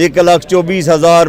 1,24,000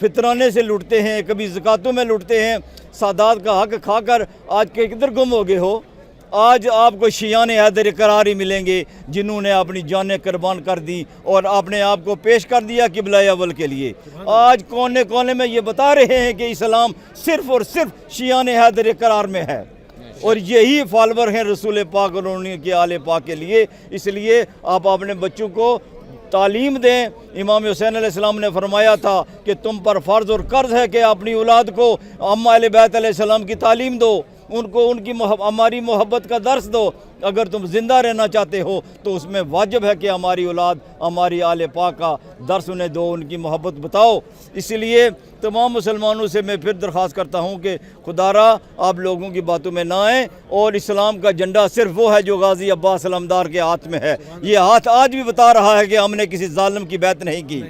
فطرانے سے لوٹتے ہیں، کبھی زکاتوں میں لوٹتے ہیں، سادات کا حق کھا کر آج کے کدھر گم ہو گئے ہو؟ آج آپ کو شیعان حیدر قرار ہی ملیں گے جنہوں نے اپنی جانیں قربان کر دی اور اپنے آپ کو پیش کر دیا قبلہ اول کے لیے۔ آج کونے کونے میں یہ بتا رہے ہیں کہ اسلام صرف اور صرف شیعان حیدر قرار میں ہے، اور یہی فالور ہیں رسول پاک اور ان کے آل پاک کے لیے۔ اس لیے آپ اپنے بچوں کو تعلیم دیں۔ امام حسین علیہ السلام نے فرمایا تھا کہ تم پر فرض اور قرض ہے کہ اپنی اولاد کو اماں اہل بیت علیہ السلام کی تعلیم دو، ان کو ان کی ہماری محبت کا درس دو۔ اگر تم زندہ رہنا چاہتے ہو تو اس میں واجب ہے کہ ہماری اولاد ہماری آل پاک کا درس انہیں دو، ان کی محبت بتاؤ۔ اس لیے تمام مسلمانوں سے میں پھر درخواست کرتا ہوں کہ خدا را آپ لوگوں کی باتوں میں نہ آئیں، اور اسلام کا جھنڈا صرف وہ ہے جو غازی عباس علمدار کے ہاتھ میں ہے۔ یہ ہاتھ آج بھی بتا رہا ہے کہ ہم نے کسی ظالم کی بیعت نہیں کی،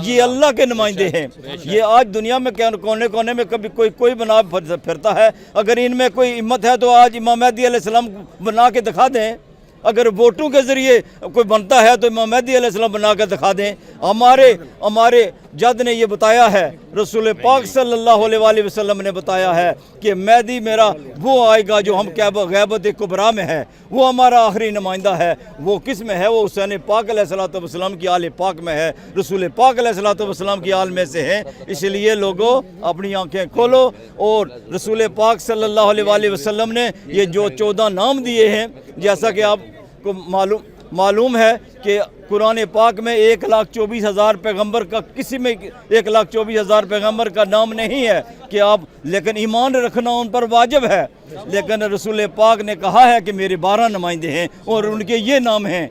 یہ اللہ کے نمائندے ہیں۔ یہ آج دنیا میں کونے کونے میں کبھی کوئی بنا پھرتا ہے، اگر ان میں کوئی ہمت ہے تو آج امام مہدی علیہ السلام بنا کے دکھا دیں۔ اگر ووٹوں کے ذریعے کوئی بنتا ہے تو امام مہدی علیہ السلام بنا کر دکھا دیں۔ ہمارے جد نے یہ بتایا ہے، رسول پاک صلی اللہ علیہ وآلہ وسلم نے بتایا ہے کہ مہدی میرا وہ آئے گا جو ہم غیبت کبریٰ میں ہے، وہ ہمارا آخری نمائندہ ہے۔ وہ کس میں ہے؟ وہ حسین پاک علیہ السلام کی آل پاک میں ہے، رسول پاک علیہ السلام کی آل میں سے ہے۔ اس لیے لوگوں اپنی آنکھیں کھولو، اور رسول پاک صلی اللہ علیہ وآلہ وسلم نے یہ جو 14 نام دیے ہیں، جیسا کہ آپ کو معلوم ہے کہ قرآن پاک میں 1,24,000 پیغمبر کا، کسی میں 1,24,000 پیغمبر کا نام نہیں ہے کہ آپ، لیکن ایمان رکھنا ان پر واجب ہے۔ لیکن رسول پاک نے کہا ہے کہ میرے 12 نمائندے ہیں اور ان کے یہ نام ہیں۔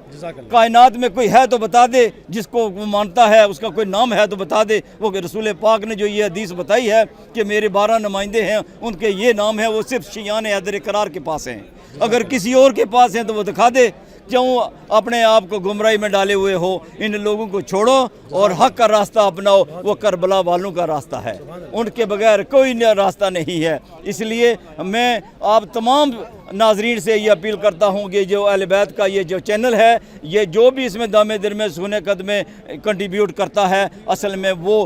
کائنات میں کوئی ہے تو بتا دے، جس کو وہ مانتا ہے اس کا کوئی نام ہے تو بتا دے۔ وہ کہ رسول پاک نے جو یہ حدیث بتائی ہے کہ میرے 12 نمائندے ہیں، ان کے یہ نام ہیں، وہ صرف شیعان حیدر قرار کے پاس ہیں۔ اگر کسی اور کے پاس ہیں تو وہ دکھا دے۔ کیوں اپنے آپ کو گمراہی میں ڈالے ہوئے ہو؟ ان لوگوں کو چھوڑو اور حق کا راستہ اپناؤ، وہ کربلا والوں کا راستہ ہے، ان کے بغیر کوئی راستہ نہیں ہے۔ اس لیے میں آپ تمام ناظرین سے یہ اپیل کرتا ہوں کہ جو اہل بیت کا یہ جو چینل ہے، یہ جو بھی اس میں دامے در میں سونے قد میں کنٹریبیوٹ کرتا ہے، اصل میں وہ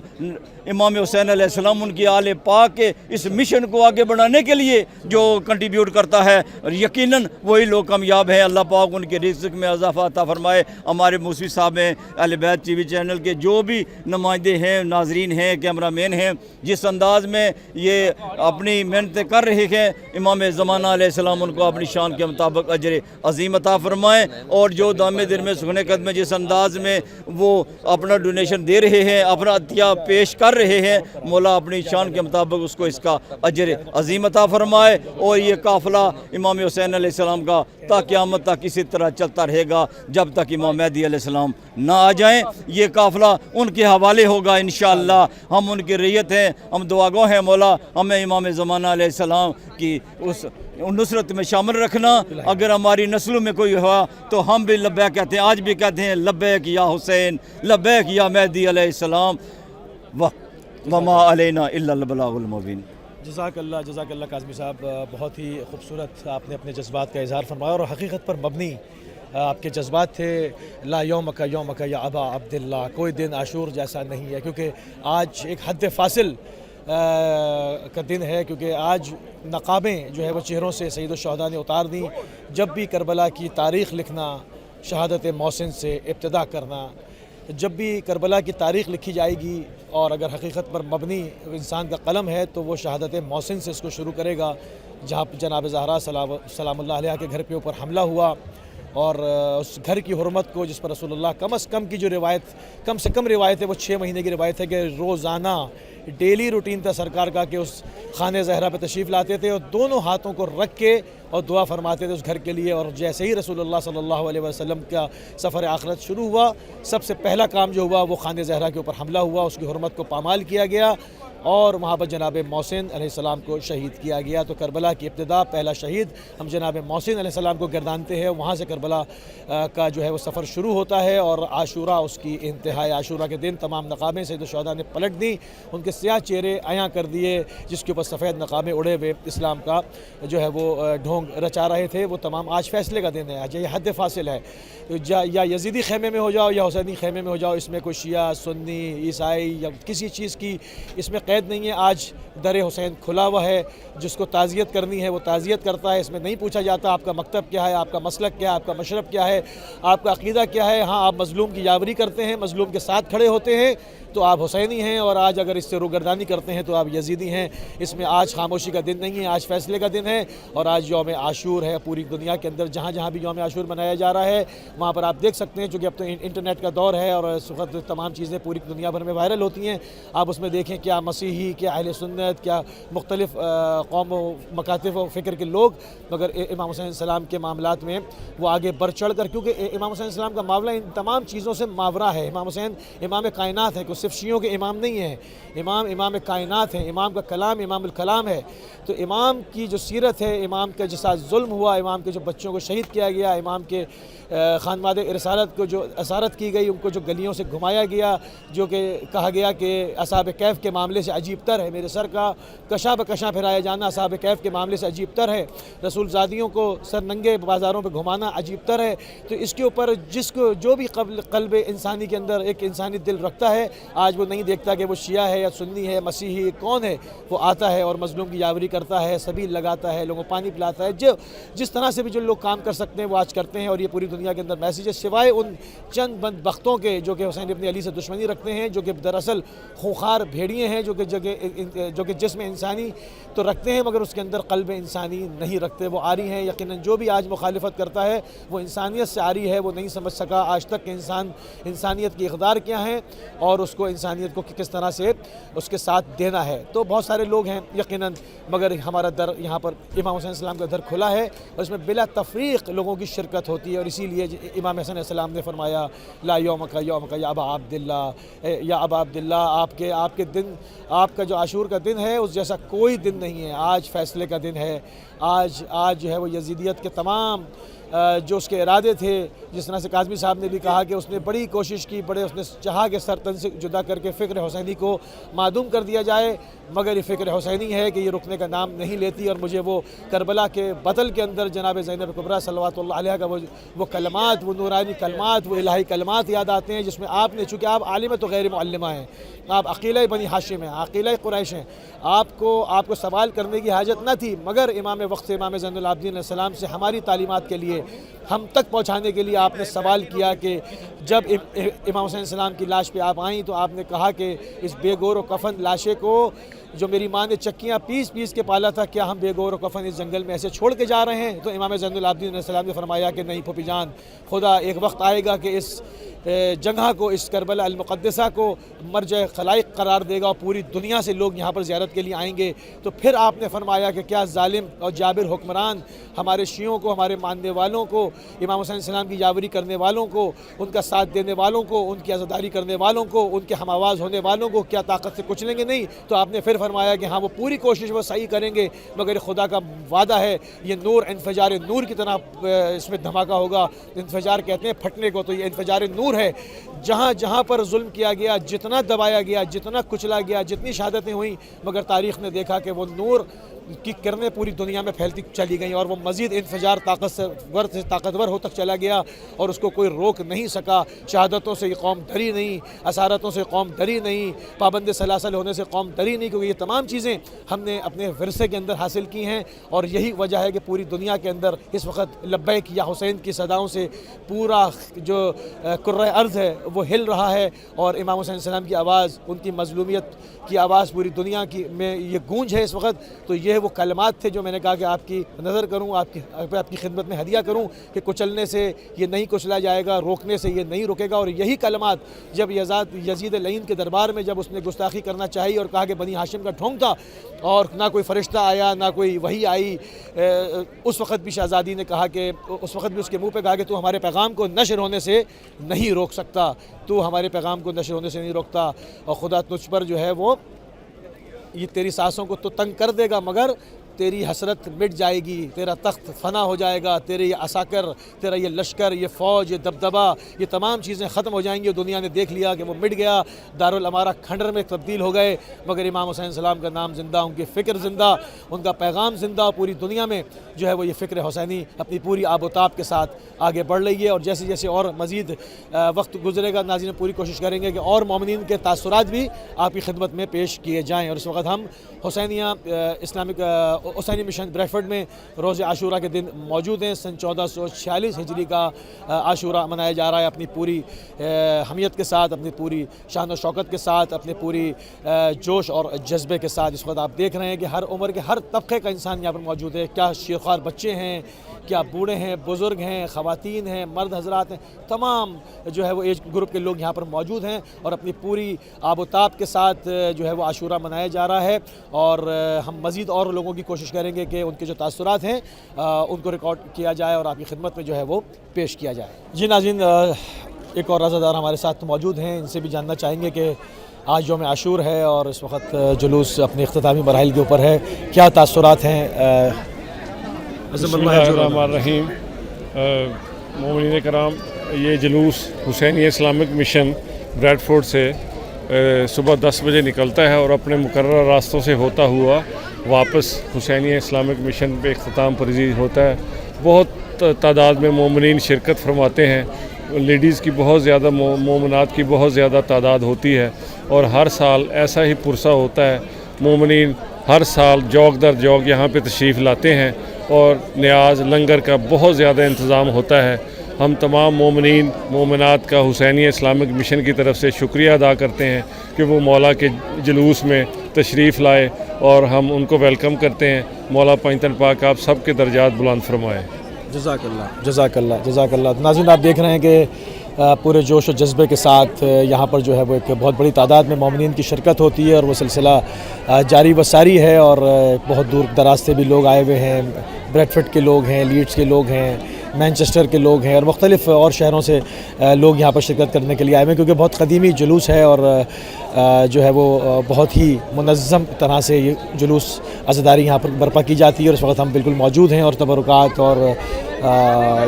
امام حسین علیہ السلام ان کی آل پاک کے اس مشن کو آگے بڑھانے کے لیے جو کنٹریبیوٹ کرتا ہے، اور یقیناً وہی لوگ کامیاب ہیں۔ اللہ پاک ان کے رزق میں اضافہ عطا فرمائے۔ ہمارے موسوی صاحب ہیں، اہل بیت ٹی وی چینل کے جو بھی نمائندے ہیں، ناظرین ہیں، کیمرہ مین ہیں، جس انداز میں یہ اپنی محنتیں کر رہے ہیں، امام زمانہ علیہ السلام ان کو اپنی شان کے مطابق اجر عظیم عطا فرمائیں۔ اور جو دامے در میں سکھنے قد میں جس انداز میں وہ اپنا ڈونیشن دے رہے ہیں، اپنا عطیہ پیش کر رہے ہیں، مولا اپنی شان کے مطابق اس کو اس کا اجر عظیم عطا فرمائے۔ اور یہ قافلہ امام حسین علیہ السلام کا تا قیامت تک اسی طرح چلتا رہے گا جب تک امام مہدی علیہ السلام نہ آ جائیں۔ یہ قافلہ ان کے حوالے ہوگا انشاءاللہ۔ ہم ان کی ریت ہیں، ہم دعا گو ہیں، مولا ہمیں امام زمانہ علیہ السلام کی اس نصرت میں شامل رکھنا۔ اگر ہماری نسلوں میں کوئی ہوا تو ہم بھی لبیک کہتے ہیں، آج بھی کہتے ہیں لبیک یا حسین، لبیک یا مہدی علیہ السلام، وما علینا الا البلاغ المبین۔ جزاک اللہ کاظمی صاحب، بہت ہی خوبصورت آپ نے اپنے جذبات کا اظہار فرمایا، اور حقیقت پر مبنی آپ کے جذبات تھے۔ لا یومک یومک یا ابا عبداللہ، کوئی دن عاشور جیسا نہیں ہے، کیونکہ آج ایک حد فاصل کا دن ہے، کیونکہ آج نقابیں جو ہے وہ چہروں سے سید الشہداء نے اتار دیں۔ جب بھی کربلا کی تاریخ لکھنا، شہادت محسن سے ابتدا کرنا، جب بھی کربلا کی تاریخ لکھی جائے گی اور اگر حقیقت پر مبنی انسان کا قلم ہے تو وہ شہادت محسن سے اس کو شروع کرے گا، جہاں جناب زہرا سلام اللہ علیہ کے گھر پہ اوپر حملہ ہوا، اور اس گھر کی حرمت کو جس پر رسول اللہ کم از کم کی جو روایت، کم سے کم روایت ہے وہ 6 مہینے کی روایت ہے کہ روزانہ ڈیلی روٹین تھا سرکار کا کہ اس خانہ زہرا پہ تشریف لاتے تھے اور دونوں ہاتھوں کو رکھ کے اور دعا فرماتے تھے اس گھر کے لیے۔ اور جیسے ہی رسول اللہ صلی اللہ علیہ وسلم کا سفر آخرت شروع ہوا، سب سے پہلا کام جو ہوا وہ خانہ زہرا کے اوپر حملہ ہوا، اس کی حرمت کو پامال کیا گیا اور وہاں پر جناب محسن علیہ السلام کو شہید کیا گیا۔ تو کربلا کی ابتدا پہلا شہید ہم جناب محسن علیہ السلام کو گردانتے ہیں، وہاں سے کربلا کا جو ہے وہ سفر شروع ہوتا ہے، اور عاشورہ اس کی انتہائی۔ عاشورہ کے دن تمام نقابیں سید الشہداء نے پلٹ دیں، ان کے سیاہ چہرے عیاں کر دیے، جس کے اوپر سفید نقابیں اڑے ہوئے اسلام کا جو ہے وہ ڈھونگ رچا رہے تھے، وہ تمام آج فیصلے کا دن ہے، آج یہ حد فاصل ہے، یا یزیدی خیمے میں ہو جاؤ یا حسینی خیمے میں ہو جاؤ، اس میں کوئی شیعہ سنی عیسائی یا کسی چیز کی اس میں قید نہیں ہے۔ آج در حسین کھلا ہوا ہے، جس کو تعزیت کرنی ہے وہ تعزیت کرتا ہے، اس میں نہیں پوچھا جاتا آپ کا مکتب کیا ہے، آپ کا مسلک کیا ہے، آپ کا مشرب کیا ہے، آپ کا عقیدہ کیا ہے۔ ہاں، آپ مظلوم کی یاوری کرتے ہیں، مظلوم کے ساتھ کھڑے ہوتے ہیں تو آپ حسینی ہیں، اور آج اگر اس سے روگردانی کرتے ہیں تو آپ یزیدی ہیں۔ اس میں آج خاموشی کا دن نہیں ہے، آج فیصلے کا دن ہے، اور آج یوم عاشور ہے۔ پوری دنیا کے اندر جہاں جہاں بھی یوم عاشور منایا جا رہا ہے وہاں پر آپ دیکھ سکتے ہیں، چونکہ اب تو انٹرنیٹ کا دور ہے اور اس وقت تمام چیزیں پوری دنیا بھر میں وائرل ہوتی ہیں۔ آپ اس میں دیکھیں کیا مسیحی، کیا اہل سنت، کیا مختلف قوم و مکاتب و فکر کے لوگ، مگر امام حسین السلام کے معاملات میں وہ آگے بڑھ چڑھ کر، کیونکہ امام حسین السلام کا معاملہ ان تمام چیزوں سے ماورا ہے۔ امام حسین امام کائنات ہے، کوئی صرف شیعوں کے امام نہیں ہیں، امام کائنات ہیں، امام کا کلام امام الکلام ہے۔ تو امام کی جو سیرت ہے، امام کے جو ساتھ ظلم ہوا، امام کے جو بچوں کو شہید کیا گیا، امام کے خانواد رسالت کو جو اسارت کی گئی، ان کو جو گلیوں سے گھمایا گیا، جو کہ کہا گیا کہ اصحاب کہف کے معاملے سے عجیب تر ہے، میرے سر کا کشاں بکشاں پھرایا جانا اصحاب کہف کے معاملے سے عجیب تر ہے، رسول زادیوں کو سر ننگے بازاروں پہ گھمانا عجیب تر ہے۔ تو اس کے اوپر جس کو جو بھی قلب انسانی کے اندر ایک انسانی دل رکھتا ہے، آج وہ نہیں دیکھتا کہ وہ شیعہ ہے یا سنی ہے، مسیحی کون ہے، وہ آتا ہے اور مظلوم کی یاوری کرتا ہے، سبیل لگاتا ہے، لوگوں کو پانی پلاتا ہے، جس طرح سے بھی جو لوگ کام کر سکتے ہیں وہ آج کرتے ہیں، اور یہ پوری دنیا کے اندر میسیج ہے، سوائے ان چند بد بختوں کے جو کہ حسین ابن علی سے دشمنی رکھتے ہیں، جو کہ دراصل خونخوار بھیڑیے ہیں، جو کہ جسم انسانی تو رکھتے ہیں مگر اس کے اندر قلب انسانی نہیں رکھتے، وہ عاری ہیں۔ یقیناً جو بھی آج مخالفت کرتا ہے وہ انسانیت سے عاری ہے، وہ نہیں سمجھ سکا آج تک کہ انسانیت کی اقدار کیا ہیں اور اس کو انسانیت کو کس طرح سے اس کے ساتھ دینا ہے۔ تو بہت سارے لوگ ہیں یقیناً، مگر ہمارا در یہاں پر امام حسین السلام کا در کھلا ہے، اور اس میں بلا تفریق لوگوں کی شرکت ہوتی ہے، اور اسی لیے امام حسن السلام نے فرمایا لا یومک یا ابا عبداللہ، یا ابا عبداللہ، آپ کے دن، آپ کا جو عاشور کا دن ہے اس جیسا کوئی دن نہیں ہے، آج فیصلے کا دن ہے۔ آج جو ہے وہ یزیدیت کے تمام جو اس کے ارادے تھے، جس طرح سے کاظمی صاحب نے بھی کہا کہ اس نے بڑی کوشش کی، اس نے چاہا کہ سر تن سے جدا کر کے فکر حسینی کو معدوم کر دیا جائے، مگر یہ فکر حسینی ہے کہ یہ رکنے کا نام نہیں لیتی، اور مجھے وہ کربلا کے بطل کے اندر جناب زینب کبریٰ صلوات اللہ علیہ کا وہ کلمات، وہ نورانی کلمات، وہ الہی کلمات یاد آتے ہیں، جس میں آپ نے، چونکہ آپ عالم تو غیر معلمہ ہیں، آپ عقیلہ بنی ہاشم ہیں، عقیلہ قریش ہیں، آپ کو سوال کرنے کی حاجت نہ تھی، مگر امام وقت امام زین العابدین علیہ السلام سے ہماری تعلیمات کے لیے، ہم تک پہنچانے کے لیے آپ نے سوال کیا کہ جب امام حسین السلام کی لاش پہ آپ آئیں تو آپ نے کہا کہ اس بے گور و کفن لاشے کو جو میری ماں نے چکیاں پیس کے پالا تھا، کیا ہم بے گور و کفن اس جنگل میں ایسے چھوڑ کے جا رہے ہیں؟ تو امام زین العابدین علیہ السلام نے فرمایا کہ نہیں پھوپھی جان، خدا ایک وقت آئے گا کہ اس جگہ کو، اس کربلا المقدسہ کو مرجع خلائق قرار دے گا، اور پوری دنیا سے لوگ یہاں پر زیارت کے لیے آئیں گے۔ تو پھر آپ نے فرمایا کہ کیا ظالم اور جابر حکمران ہمارے شیعوں کو، ہمارے ماننے والوں کو، امام حسین السلام کی یاوری کرنے والوں کو، ان کا ساتھ دینے والوں کو، ان کی عزاداری کرنے والوں کو، ان کے ہم آواز ہونے والوں کو کیا طاقت سے کچلیں گے؟ نہیں۔ تو آپ نے پھر فرمایا کہ ہاں وہ پوری کوشش وہ صحیح کریں گے، مگر خدا کا وعدہ ہے، یہ نور انفجار نور کی طرح اس میں دھماکہ ہوگا۔ انفجار کہتے ہیں پھٹنے کو، تو یہ انفجار نور ہے۔ جہاں جہاں پر ظلم کیا گیا، جتنا دبایا گیا، جتنا کچلا گیا، جتنی شہادتیں ہوئیں، مگر تاریخ نے دیکھا کہ وہ نور کی کرنیں پوری دنیا میں پھیلتی چلی گئیں، اور وہ مزید انفجار طاقتور ہو تک چلا گیا، اور اس کو کوئی روک نہیں سکا۔ شہادتوں سے یہ قوم ڈری نہیں، اسارتوں سے قوم ڈری نہیں، پابند سلاسل ہونے سے قوم ڈری نہیں، کیونکہ یہ تمام چیزیں ہم نے اپنے ورثے کے اندر حاصل کی ہیں، اور یہی وجہ ہے کہ پوری دنیا کے اندر اس وقت لبیک یا حسین کی صداؤں سے پورا جو کرۂ ارض ہے وہ ہل رہا ہے، اور امام حسین السلام کی آواز، ان کی مظلومیت کی آواز پوری دنیا میں یہ گونج ہے اس وقت۔ تو یہ وہ کلمات تھے جو میں نے کہا کہ آپ کی نظر کروں، آپ کی خدمت میں ہدیہ کروں، کہ کچلنے سے یہ نہیں کچلا جائے گا، روکنے سے یہ نہیں رکے گا۔ اور یہی کلمات جب یزید لعین کے دربار میں جب اس نے گستاخی کرنا چاہی اور کہا کہ بنی ہاشم کا ڈھونگ تھا، اور نہ کوئی فرشتہ آیا، نہ کوئی وحی آئی، اس وقت بھی شہزادی نے کہا کہ، اس وقت بھی اس کے منہ پہ کہا کہ تو ہمارے پیغام کو نشر ہونے سے نہیں روک سکتا، تو ہمارے پیغام کو نشر ہونے سے نہیں روکتا، اور خدا تجھ پر جو ہے وہ یہ تیری سانسوں کو تو تنگ کر دے گا، مگر تیری حسرت مٹ جائے گی، تیرا تخت فنا ہو جائے گا، تیرے یہ عساکر، تیرا یہ لشکر، یہ فوج، یہ دبدبہ، یہ تمام چیزیں ختم ہو جائیں گی. دنیا نے دیکھ لیا کہ وہ مٹ گیا، دارالامارہ کھنڈر میں تبدیل ہو گئے، مگر امام حسین السلام کا نام زندہ، ان کی فکر زندہ، ان کا پیغام زندہ. پوری دنیا میں جو ہے وہ یہ فکر حسینی اپنی پوری آب و تاب کے ساتھ آگے بڑھ رہی ہے. اور جیسے جیسے اور مزید وقت گزرے گا، ناظرین پوری کوشش کریں گے کہ اور مومنین کے تاثرات بھی آپ کی خدمت میں پیش کیے جائیں. اور اس وقت ہم حسینی مشن بریڈفورڈ میں روز عاشورہ کے دن موجود ہیں. سن 1446 ہجری کا عاشورہ منایا جا رہا ہے، اپنی پوری حمیت کے ساتھ، اپنی پوری شان و شوکت کے ساتھ، اپنے پوری جوش اور جذبے کے ساتھ. اس وقت آپ دیکھ رہے ہیں کہ ہر عمر کے ہر طبقے کا انسان یہاں پر موجود ہے. کیا شیخوار بچے ہیں، کیا بوڑھے ہیں، بزرگ ہیں، خواتین ہیں، مرد حضرات ہیں، تمام جو ہے وہ ایج گروپ کے لوگ یہاں پر موجود ہیں اور اپنی پوری آب و تاب کے ساتھ جو ہے وہ عاشورہ منایا جا رہا ہے. اور ہم مزید اور لوگوں کی کوشش کریں گے کہ ان کے جو تاثرات ہیں ان کو ریکارڈ کیا جائے اور آپ کی خدمت میں جو ہے وہ پیش کیا جائے. جی ناظرین، ایک اور رضا دار ہمارے ساتھ موجود ہیں، ان سے بھی جاننا چاہیں گے کہ آج یوم عاشور ہے اور اس وقت جلوس اپنے اختتامی مراحل کے اوپر ہے، کیا تاثرات ہیں؟ بسم اللہ الرحمن الرحیم. مومنین کرام، یہ جلوس حسینی اسلامک مشن بریڈفورڈ سے صبح 10 بجے نکلتا ہے اور اپنے مقررہ راستوں سے ہوتا ہوا واپس حسینی اسلامک مشن پہ اختتام پذیر ہوتا ہے. بہت تعداد میں مومنین شرکت فرماتے ہیں، لیڈیز کی بہت زیادہ، مومنات کی بہت زیادہ تعداد ہوتی ہے اور ہر سال ایسا ہی پرسہ ہوتا ہے. مومنین ہر سال جوگ در جوگ یہاں پہ تشریف لاتے ہیں اور نیاز لنگر کا بہت زیادہ انتظام ہوتا ہے. ہم تمام مومنین مومنات کا حسینی اسلامک مشن کی طرف سے شکریہ ادا کرتے ہیں کہ وہ مولا کے جلوس میں تشریف لائے اور ہم ان کو ویلکم کرتے ہیں. مولا پنجتن پاک آپ سب کے درجات بلند فرمائے. جزاک اللہ، جزاک اللہ، جزاک اللہ. ناظرین آپ دیکھ رہے ہیں کہ پورے جوش و جذبے کے ساتھ یہاں پر جو ہے وہ ایک بہت بڑی تعداد میں مومنین کی شرکت ہوتی ہے اور وہ سلسلہ جاری و ساری ہے. اور بہت دور دراز سے بھی لوگ آئے ہوئے ہیں، بریڈفورڈ کے لوگ ہیں، لیڈز کے لوگ ہیں، مینچسٹر کے لوگ ہیں اور مختلف اور شہروں سے لوگ یہاں پر شرکت کرنے کے لیے آئے ہوئے ہیں، کیونکہ بہت قدیمی جلوس ہے اور جو ہے وہ بہت ہی منظم طرح سے یہ جلوس عزاداری یہاں پر برپا کی جاتی ہے. اور اس وقت ہم بالکل موجود ہیں اور تبرکات اور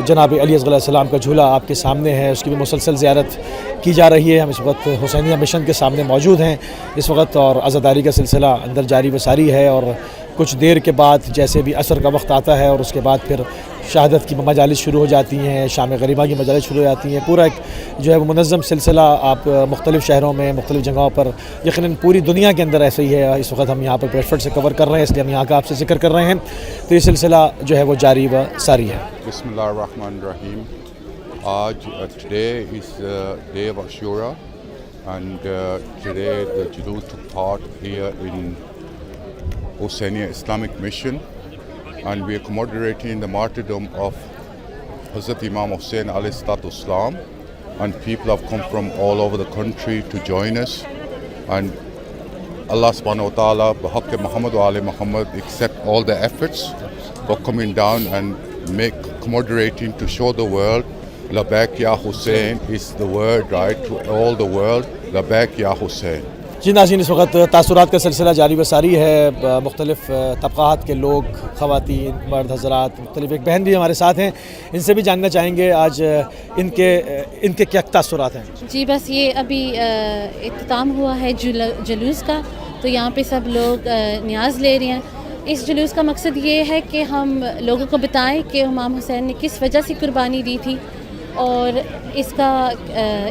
جناب علی اصغر علیہ السلام کا جھولا آپ کے سامنے ہے، اس کی بھی مسلسل زیارت کی جا رہی ہے. ہم اس وقت حسینیہ مشن کے سامنے موجود ہیں اس وقت اور عزاداری کا سلسلہ اندر جاری و ساری ہے. اور کچھ دیر کے بعد جیسے بھی عصر کا وقت آتا ہے اور اس کے بعد پھر شہادت کی مجالس شروع ہو جاتی ہیں، شام غریبہ کی مجالس شروع ہو جاتی ہیں. پورا ایک جو ہے وہ منظم سلسلہ آپ مختلف شہروں میں، مختلف جگہوں پر، یقیناً پوری دنیا کے اندر ایسے ہی ہے. اس وقت ہم یہاں پر بریڈفورڈ سے کور کر رہے ہیں، اس لیے ہم یہاں کا آپ سے ذکر کر رہے ہیں. تو یہ سلسلہ جو ہے وہ جاری و ساری ہے. بسم اللہ الرحمن الرحیم. آج today is day of Ashura and today the Julus took part here in Husseiniya Islamic Mission and we are commemorating the martyrdom of Hazrat Imam Hussein alayhi salatu wassalam, and people have come from all over the country to join us, and Allah subhanahu wa ta'ala bihaqq Muhammad wa ali Muhammad accept all the efforts for coming down and make commemorating to show the world Labbaik Ya Hussein is the word, right, to all the world, Labbaik Ya Hussein. جی ناظرین، اس وقت تاثرات کا سلسلہ جاری و ساری ہے. مختلف طبقات کے لوگ، خواتین، مرد حضرات، مختلف. ایک بہن بھی ہمارے ساتھ ہیں، ان سے بھی جاننا چاہیں گے آج ان کے کیا تاثرات ہیں. جی بس یہ ابھی اختتام ہوا ہے جلوس کا، تو یہاں پہ سب لوگ نیاز لے رہے ہیں. اس جلوس کا مقصد یہ ہے کہ ہم لوگوں کو بتائیں کہ امام حسین نے کس وجہ سے قربانی دی تھی اور اس کا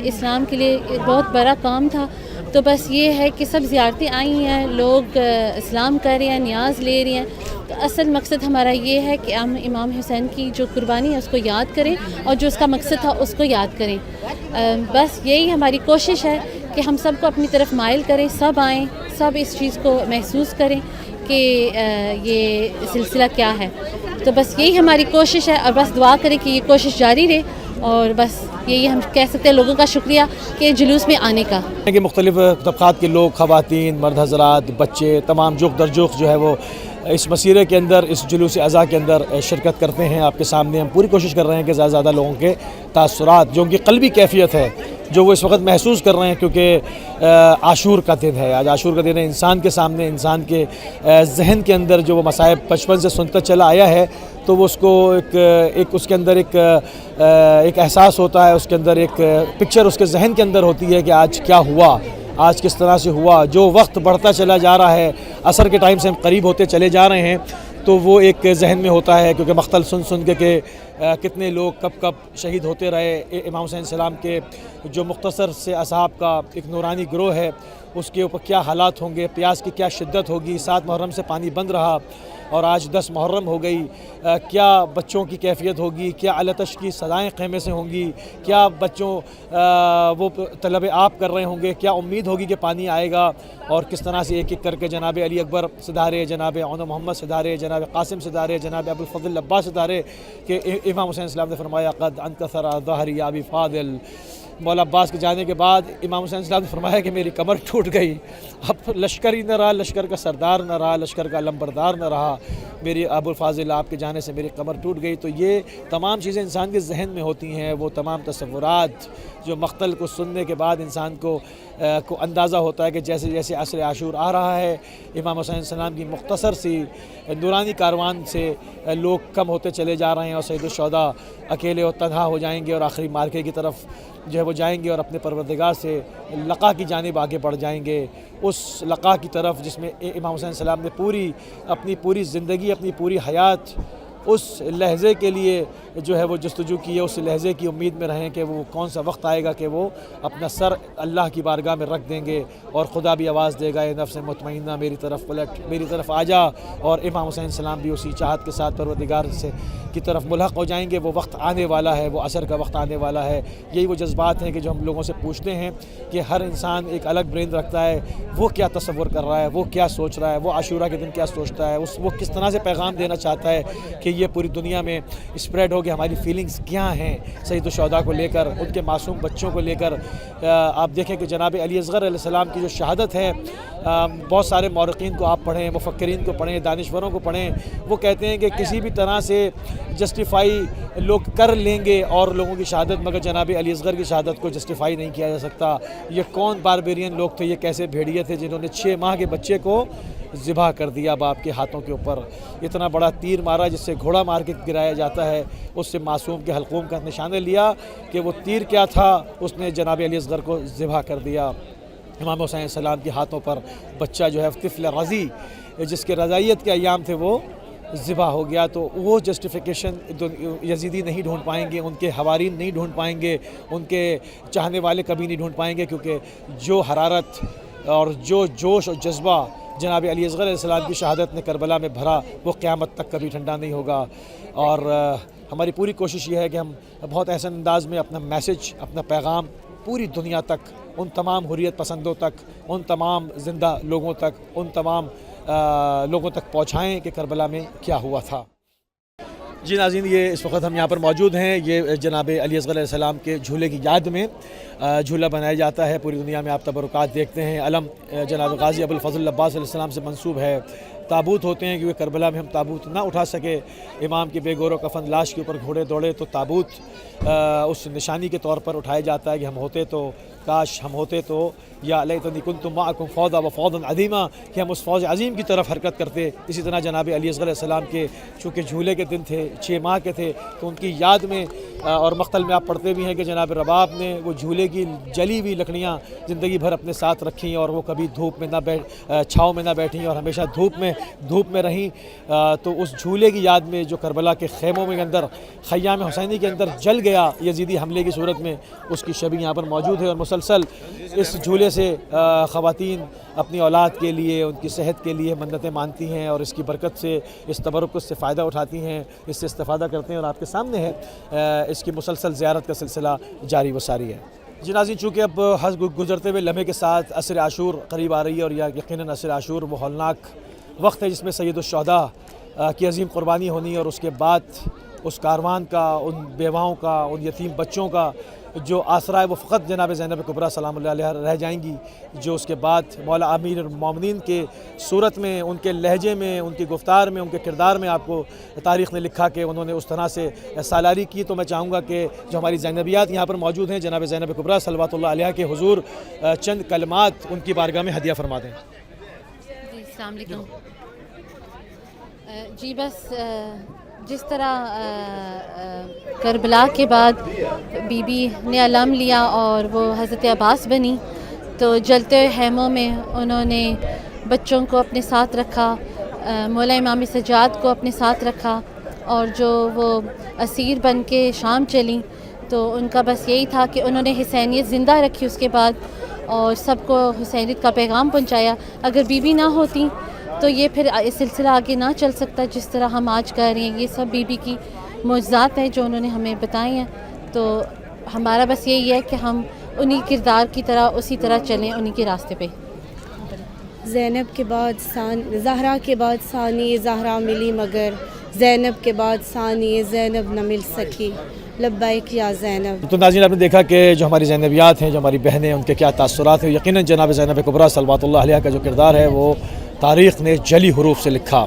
اسلام کے لیے بہت بڑا کام تھا. تو بس یہ ہے کہ سب زیارتیں آئی ہیں، لوگ اسلام کر رہے ہیں، نیاز لے رہے ہیں. تو اصل مقصد ہمارا یہ ہے کہ ہم امام حسین کی جو قربانی ہے اس کو یاد کریں اور جو اس کا مقصد تھا اس کو یاد کریں. بس یہی ہماری کوشش ہے کہ ہم سب کو اپنی طرف مائل کریں، سب آئیں، سب اس چیز کو محسوس کریں کہ یہ سلسلہ کیا ہے. تو بس یہی ہماری کوشش ہے اور بس دعا کریں کہ یہ کوشش جاری رہے. اور بس یہی ہم کہہ سکتے ہیں لوگوں کا شکریہ کہ جلوس میں آنے کا. کہ مختلف طبقات کے لوگ، خواتین، مرد حضرات، بچے، تمام جوق در جوق جو ہے وہ اس مسیرے کے اندر، اس جلوس اضحیٰ کے اندر شرکت کرتے ہیں. آپ کے سامنے ہم پوری کوشش کر رہے ہیں کہ زیادہ سے زیادہ لوگوں کے تاثرات، جو ان کی قلبی کیفیت ہے، جو وہ اس وقت محسوس کر رہے ہیں، کیونکہ عاشور کا دن ہے. آج عاشور کا دن ہے. انسان کے سامنے، انسان کے ذہن کے اندر جو وہ مصائب بچپن سے سنتا چلا آیا ہے، تو وہ اس کو ایک اس کے اندر ایک احساس ہوتا ہے، اس کے اندر ایک پکچر اس کے ذہن کے اندر ہوتی ہے کہ آج کیا ہوا، آج کس طرح سے ہوا. جو وقت بڑھتا چلا جا رہا ہے، عصر کے ٹائم سے ہم قریب ہوتے چلے جا رہے ہیں، تو وہ ایک ذہن میں ہوتا ہے، کیونکہ مقتل سن کے کہ کتنے لوگ کب شہید ہوتے رہے. امام حسین السلام کے جو مختصر سے اصحاب کا ایک نورانی گروہ ہے، اس کے اوپر کیا حالات ہوں گے، پیاس کی کیا شدت ہوگی. 7 محرم سے پانی بند رہا اور آج 10 محرم ہو گئی. کیا بچوں کی کیفیت ہوگی، کیا علتش کی صدائیں خیمے سے ہوں گی، کیا بچوں وہ طلب آب کر رہے ہوں گے، کیا امید ہوگی کہ پانی آئے گا. اور کس طرح سے ایک ایک کر کے جناب علی اکبر سدھارے، جناب عون محمد سدھارے، جناب قاسم سدھارے، جناب ابوالفضل عباس سدھارے کہ امام حسین السلام نے فرمایا قد انکسر ظہری یا ابی فاضل. مولا عباس کے جانے کے بعد امام حسین السلام نے فرمایا کہ میری کمر ٹوٹ گئی. اب لشکر ہی نہ رہا، لشکر کا سردار نہ رہا، لشکر کا علمبردار نہ رہا. میری ابوالفاضل آپ کے جانے سے میری کمر ٹوٹ گئی. تو یہ تمام چیزیں انسان کے ذہن میں ہوتی ہیں. وہ تمام تصورات جو مقتل کو سننے کے بعد انسان کو اندازہ ہوتا ہے کہ جیسے جیسے عصر عاشور آ رہا ہے، امام حسین السلام کی مختصر سی نورانی کاروان سے لوگ کم ہوتے چلے جا رہے ہیں، اور سید الشہداء اکیلے اور تنہا ہو جائیں گے اور آخری مارکے کی طرف جو ہے وہ جائیں گے اور اپنے پروردگار سے لقا کی جانب آگے بڑھ جائیں گے. اس لقا کی طرف جس میں امام حسین السلام نے اپنی پوری زندگی، اپنی پوری حیات اس لحظے کے لیے جو ہے وہ جستجو کی ہے. اس لحظے کی امید میں رہیں کہ وہ کون سا وقت آئے گا کہ وہ اپنا سر اللہ کی بارگاہ میں رکھ دیں گے اور خدا بھی آواز دے گا اے نفس مطمئنہ میری طرف پلٹ، میری طرف آ جا. اور امام حسین السلام بھی اسی چاہت کے ساتھ پروردگار سے کی طرف ملحق ہو جائیں گے. وہ وقت آنے والا ہے، وہ عصر کا وقت آنے والا ہے. یہی وہ جذبات ہیں کہ جو ہم لوگوں سے پوچھتے ہیں کہ ہر انسان ایک الگ برین رکھتا ہے. وہ کیا تصور کر رہا ہے، وہ کیا سوچ رہا ہے، وہ عاشورہ کے دن کیا سوچتا ہے، وہ کس طرح سے پیغام دینا چاہتا ہے کہ یہ پوری دنیا میں اسپریڈ ہو کہ ہماری فیلنگز کیا ہیں سید الشہداء کو لے کر، ان کے معصوم بچوں کو لے کر. آپ دیکھیں کہ جناب علی اصغر علیہ السلام کی جو شہادت ہے، بہت سارے مورخین کو آپ پڑھیں، مفکرین کو پڑھیں، دانشوروں کو پڑھیں، وہ کہتے ہیں کہ کسی بھی طرح سے جسٹیفائی لوگ کر لیں گے اور لوگوں کی شہادت، مگر جناب علی اصغر کی شہادت کو جسٹیفائی نہیں کیا جا سکتا. یہ کون باربیرین لوگ تھے، یہ کیسے بھیڑیے تھے جنہوں نے 6 ماہ کے بچے کو ذبح کر دیا باپ کے ہاتھوں کے اوپر. اتنا بڑا تیر مارا جس سے گھوڑا مار کے گرایا جاتا ہے، اس سے معصوم کے حلقوم کا نشانہ لیا کہ وہ تیر کیا تھا، اس نے جناب علی اصغر کو ذبح کر دیا. امام حسین السلام کے ہاتھوں پر بچہ جو ہے طفل رضی، جس کے رضائیت کے ایام تھے، وہ ذبح ہو گیا. تو وہ جسٹیفیکیشن یزیدی نہیں ڈھونڈ پائیں گے، ان کے حوارین نہیں ڈھونڈ پائیں گے، ان کے چاہنے والے کبھی نہیں ڈھونڈ پائیں گے، کیونکہ جو حرارت اور جو جوش اور جذبہ جناب علی اصغر علیہ السلام کی شہادت نے کربلا میں بھرا، وہ قیامت تک کبھی ٹھنڈا نہیں ہوگا. اور ہماری پوری کوشش یہ ہے کہ ہم بہت احسن انداز میں اپنا میسج، اپنا پیغام پوری دنیا تک، ان تمام حریت پسندوں تک، ان تمام زندہ لوگوں تک، ان تمام لوگوں تک پہنچائیں کہ کربلا میں کیا ہوا تھا. جی ناظرین، یہ اس وقت ہم یہاں پر موجود ہیں. یہ جناب علی اصغر علیہ السلام کے جھولے کی یاد میں جھولا بنایا جاتا ہے. پوری دنیا میں آپ تبرکات دیکھتے ہیں. علم جناب غازی ابوالفضل عباس علیہ السلام سے منسوب ہے. تابوت ہوتے ہیں کیونکہ کربلا میں ہم تابوت نہ اٹھا سکے، امام کے بے گور و کفن لاش کے اوپر گھوڑے دوڑے، تو تابوت اس نشانی کے طور پر اٹھایا جاتا ہے کہ ہم ہوتے تو، کاش ہم ہوتے تو، یا لیتنی کنت معکم فوضا و فوضا عظیما، کہ ہم اس فوج عظیم کی طرف حرکت کرتے. اسی طرح جناب علی اصغر علیہ السلام کے چونکہ جھولے کے دن تھے، 6 ماہ کے تھے، تو ان کی یاد میں اور مقتل میں آپ پڑھتے بھی ہیں کہ جناب رباب نے وہ جھولے کی جلی ہوئی لکڑیاں زندگی بھر اپنے ساتھ رکھیں اور وہ کبھی دھوپ میں نہ چھاؤں میں نہ بیٹھیں اور ہمیشہ دھوپ میں رہیں. تو اس جھولے کی یاد میں جو کربلا کے خیموں میں اندر، خیام حسینی کے اندر جل گیا یزیدی حملے کی صورت میں، اس کی شبیہ یہاں پر موجود ہے. اور مسلسل اس جھولے سے خواتین اپنی اولاد کے لیے، ان کی صحت کے لیے منتیں مانتی ہیں اور اس کی برکت سے، اس تبرک سے فائدہ اٹھاتی ہیں، اس سے استفادہ کرتے ہیں. اور آپ کے سامنے ہے اس کی مسلسل زیارت کا سلسلہ جاری و ساری ہے. جی ناظرین، چونکہ اب گزرتے ہوئے لمحے کے ساتھ عصر عاشور قریب آ رہی ہے، اور یقیناً عصر عاشور وہ ہولناک وقت ہے جس میں سید الشہداء کی عظیم قربانی ہونی، اور اس کے بعد اس کاروان کا، ان بیواؤں کا، ان یتیم بچوں کا جو آسرا ہے وہ فقط جناب زینب کبریٰ سلام اللہ علیہ رہ جائیں گی، جو اس کے بعد مولا امیر المومنین کے صورت میں، ان کے لہجے میں، ان کی گفتار میں، ان کے کردار میں آپ کو تاریخ نے لکھا کہ انہوں نے اس طرح سے سالاری کی۔ تو میں چاہوں گا کہ جو ہماری زینبیات یہاں پر موجود ہیں، جناب زینب کبریٰ صلوات اللہ علیہ کے حضور چند کلمات ان کی بارگاہ میں ہدیہ فرما دیں۔ جی السلام علیکم۔ جی بس جس طرح کربلا کے بعد بی بی نے علم لیا اور وہ حضرت عباس بنی، تو جلتے ہوئے خیموں میں انہوں نے بچوں کو اپنے ساتھ رکھا، مولا امام سجاد کو اپنے ساتھ رکھا، اور جو وہ اسیر بن کے شام چلیں تو ان کا بس یہی تھا کہ انہوں نے حسینیت زندہ رکھی اس کے بعد، اور سب کو حسینیت کا پیغام پہنچایا۔ اگر بی بی نہ ہوتی تو یہ پھر سلسلہ آگے نہ چل سکتا جس طرح ہم آج کر رہے ہیں۔ یہ سب بی بی کی معجزات ہیں جو انہوں نے ہمیں بتائی ہیں، تو ہمارا بس یہی ہے کہ ہم انہی کردار کی طرح اسی طرح چلیں، انہی کے راستے پہ۔ زینب کے بعد زہرا کے بعد ثانی زہرا ملی، مگر زینب کے بعد ثانی زینب نہ مل سکی، لبیک یا زینب۔ تو ناظرین آپ نے دیکھا کہ جو ہماری زینبیات ہیں، جو ہماری بہنیں، ان کے کیا تاثرات ہیں۔ یقیناً جناب زینب کبریٰ صلوات اللہ علیہ کا جو کردار ہے وہ تاریخ نے جلی حروف سے لکھا،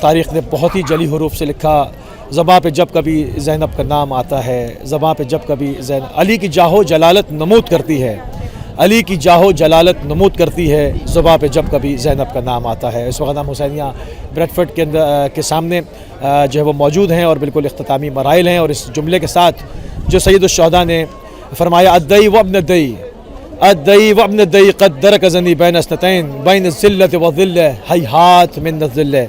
تاریخ نے بہت ہی جلی حروف سے لکھا۔ زباں پہ جب کبھی زینب کا نام آتا ہے، زباں پہ جب کبھی علی کی جاہ و جلالت نمود کرتی ہے، علی کی جاہ و جلالت نمود کرتی ہے زباں پہ جب کبھی زینب کا نام آتا ہے۔ اس وقت ہم حسینیہ بریڈ فورڈ کے سامنے جو ہے وہ موجود ہیں اور بالکل اختتامی مراحل ہیں، اور اس جملے کے ساتھ جو سید الشہداء نے فرمایا الدئی وابن الدئی، الدئی وابن الدئی قد درکزنی بین اثنتین بین الذلۃ والذلہ ہیہات من الذلہ،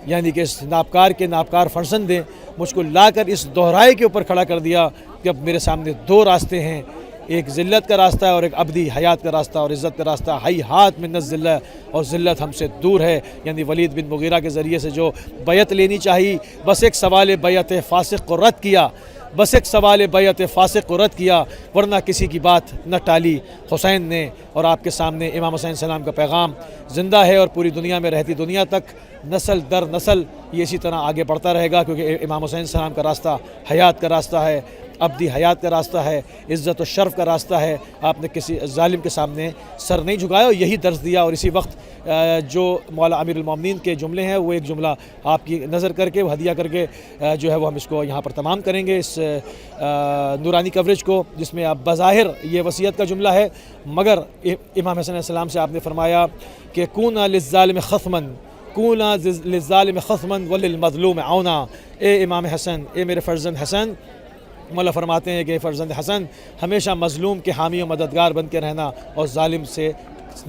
یعنی کہ اس ناپکار کے ناپکار فرزند نے مجھ کو لا کر اس دوہرائے کے اوپر کھڑا کر دیا کہ اب میرے سامنے دو راستے ہیں، ایک ذلت کا راستہ ہے اور ایک ابدی حیات کا راستہ اور عزت کا راستہ۔ ہیہات من الذلہ، اور ذلت ہم سے دور ہے۔ یعنی ولید بن مغیرہ کے ذریعے سے جو بیعت لینی چاہیے، بس ایک سوال بیعت فاسق کو رد کیا، بس ایک سوال بیعت فاسق کو رد کیا، ورنہ کسی کی بات نہ ٹالی حسین نے۔ اور آپ کے سامنے امام حسین السلام کا پیغام زندہ ہے، اور پوری دنیا میں رہتی دنیا تک نسل در نسل یہ اسی طرح آگے بڑھتا رہے گا، کیونکہ امام حسین السلام کا راستہ حیات کا راستہ ہے، ابدی حیات کا راستہ ہے، عزت و شرف کا راستہ ہے۔ آپ نے کسی ظالم کے سامنے سر نہیں جھکایا، اور یہی درس دیا۔ اور اسی وقت جو مولا امیر المومنین کے جملے ہیں، وہ ایک جملہ آپ کی نظر کر کے، وہ ہدیہ کر کے جو ہے وہ ہم اس کو یہاں پر تمام کریں گے، اس نورانی کوریج کو، جس میں اب بظاہر یہ وصیت کا جملہ ہے، مگر امام حسین علیہ السلام سے آپ نے فرمایا کہ کونا للظالم خصماً، کونا للظالم خصماً وللمظلوم عونا۔ اے امام حسن، اے میرے فرزند حسن، مولا فرماتے ہیں کہ فرزند حسن ہمیشہ مظلوم کے حامی و مددگار بن کے رہنا، اور ظالم سے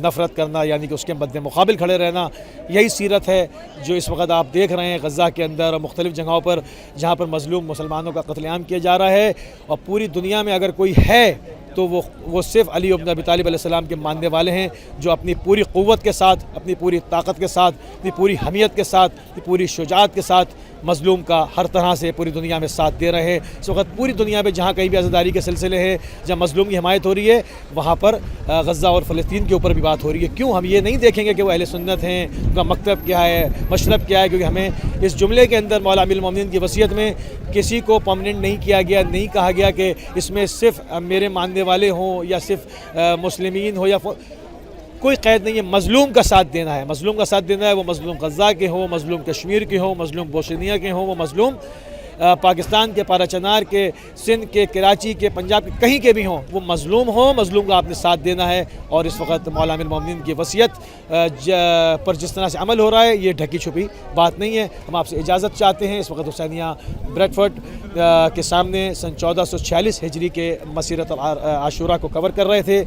نفرت کرنا، یعنی کہ اس کے مد مقابل کھڑے رہنا۔ یہی سیرت ہے جو اس وقت آپ دیکھ رہے ہیں غزہ کے اندر اور مختلف جگہوں پر، جہاں پر مظلوم مسلمانوں کا قتل عام کیا جا رہا ہے۔ اور پوری دنیا میں اگر کوئی ہے تو وہ صرف علی بن ابی طالب علیہ السلام کے ماننے والے ہیں، جو اپنی پوری قوت کے ساتھ، اپنی پوری طاقت کے ساتھ، اپنی پوری حمیت کے ساتھ، اپنی پوری شجاعت کے ساتھ مظلوم کا ہر طرح سے پوری دنیا میں ساتھ دے رہے ہیں۔ اس وقت پوری دنیا میں جہاں کہیں بھی عزاداری کے سلسلے ہیں، جہاں مظلوم کی حمایت ہو رہی ہے، وہاں پر غزہ اور فلسطین کے اوپر بھی بات ہو رہی ہے۔ کیوں ہم یہ نہیں دیکھیں گے کہ وہ اہل سنت ہیں، ان کا مکتب کیا ہے، مشرب کیا ہے؟ کیونکہ ہمیں اس جملے کے اندر مولا امیر المومنین کی وصیت میں کسی کو پرماننٹ نہیں کیا گیا، نہیں کہا گیا کہ اس میں صرف میرے ماننے والے ہوں یا صرف مسلمین ہو، یا کوئی قید نہیں ہے۔ مظلوم کا ساتھ دینا ہے، مظلوم کا ساتھ دینا ہے، وہ مظلوم غزہ کے ہوں، مظلوم کشمیر کے ہوں، مظلوم بوسنیا کے ہوں، وہ مظلوم پاکستان کے پارا چنار کے، سندھ کے، کراچی کے، پنجاب کے، کہیں کے بھی ہوں، وہ مظلوم ہوں، مظلوم کا آپ نے ساتھ دینا ہے۔ اور اس وقت مولا امیر المومنین کی وصیت پر جس طرح سے عمل ہو رہا ہے، یہ ڈھکی چھپی بات نہیں ہے۔ ہم آپ سے اجازت چاہتے ہیں۔ اس وقت حسینیہ بریڈ فورڈ کے سامنے سن 1446 ہجری کے مسیرت عاشورہ کو کور کر رہے تھے۔